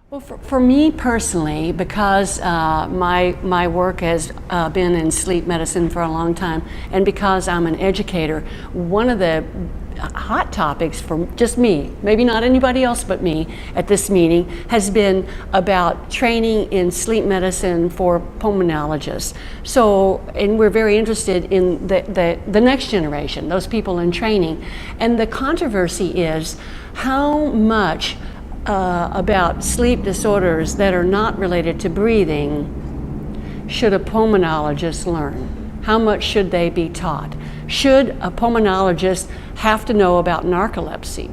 Well, for me personally, because my work has been in sleep medicine for a long time, and because I'm an educator, one of the hot topics for just me, maybe not anybody else but me at this meeting, has been about training in sleep medicine for pulmonologists. So, and we're very interested in the next generation, those people in training. And the controversy is how much about sleep disorders that are not related to breathing should a pulmonologist learn? How much should they be taught? Should a pulmonologist have to know about narcolepsy?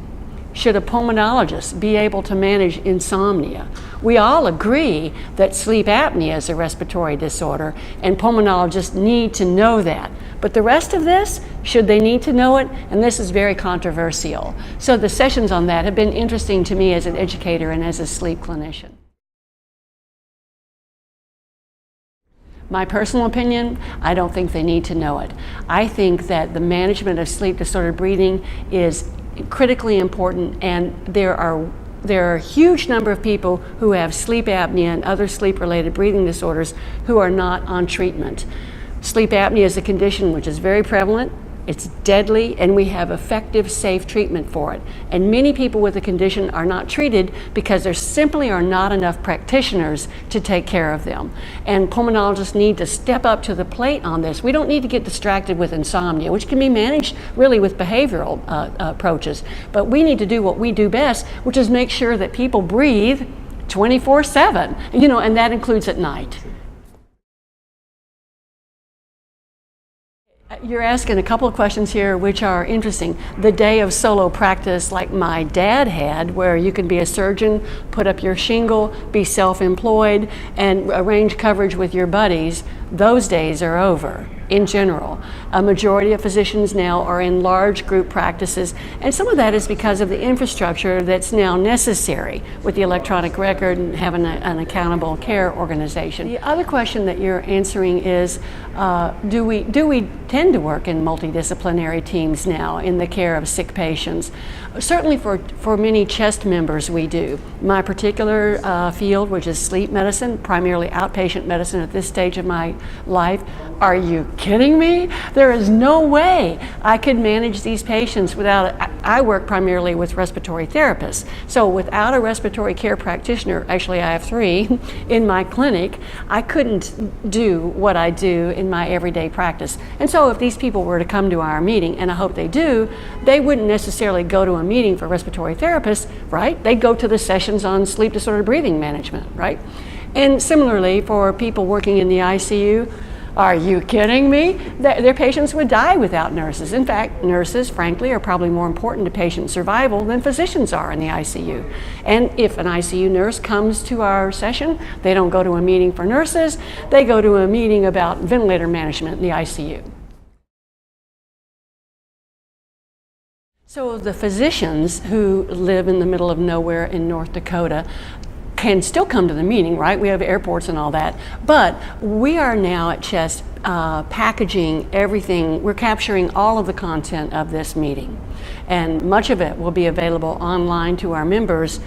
Should a pulmonologist be able to manage insomnia? We all agree that sleep apnea is a respiratory disorder, and pulmonologists need to know that. But the rest of this, should they need to know it? And this is very controversial. So the sessions on that have been interesting to me as an educator and as a sleep clinician. My personal opinion, I don't think they need to know it. I think that the management of sleep disordered breathing is critically important, and there are a huge number of people who have sleep apnea and other sleep-related breathing disorders who are not on treatment. Sleep apnea is a condition which is very prevalent, it's deadly, and we have effective, safe treatment for it. And many people with the condition are not treated because there simply are not enough practitioners to take care of them. And pulmonologists need to step up to the plate on this. We don't need to get distracted with insomnia, which can be managed really with behavioral approaches. But we need to do what we do best, which is make sure that people breathe 24/7, and that includes at night. You're asking a couple of questions here which are interesting. The day of solo practice like my dad had, where you can be a surgeon, put up your shingle, be self-employed, and arrange coverage with your buddies, those days are over in general. A majority of physicians now are in large group practices, and some of that is because of the infrastructure that's now necessary with the electronic record and having an accountable care organization. The other question that you're answering is, do we tend to work in multidisciplinary teams now in the care of sick patients? Certainly for many chest members we do. My particular field, which is sleep medicine, primarily outpatient medicine at this stage of my life, are you kidding me? There is no way I could manage these patients without, I work primarily with respiratory therapists. So without a respiratory care practitioner, actually I have 3 in my clinic, I couldn't do what I do in my everyday practice. And so if these people were to come to our meeting, and I hope they do, they wouldn't necessarily go to a meeting for respiratory therapists, right? They'd go to the sessions on sleep disordered breathing management, right? And similarly for people working in the ICU, are you kidding me? Their patients would die without nurses. In fact, nurses, frankly, are probably more important to patient survival than physicians are in the ICU. And if an ICU nurse comes to our session, they don't go to a meeting for nurses, they go to a meeting about ventilator management in the ICU. So the physicians who live in the middle of nowhere in North Dakota can still come to the meeting, right? We have airports and all that, but we are now at CHEST packaging everything. We're capturing all of the content of this meeting, and much of it will be available online to our members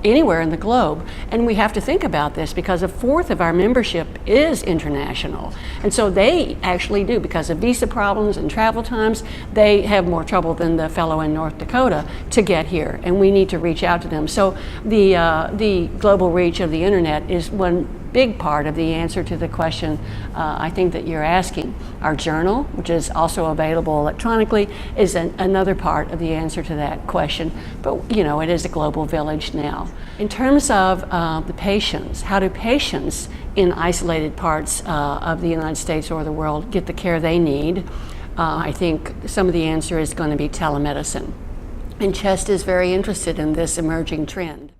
anywhere in the globe. And we have to think about this because 1/4 of our membership is international. And so they actually do, because of visa problems and travel times, they have more trouble than the fellow in North Dakota to get here, and we need to reach out to them. So the global reach of the internet is one big part of the answer to the question I think that you're asking. Our journal, which is also available electronically, is another part of the answer to that question. But it is a global village now. In terms of the patients, how do patients in isolated parts of the United States or the world get the care they need? I think some of the answer is going to be telemedicine. And CHEST is very interested in this emerging trend.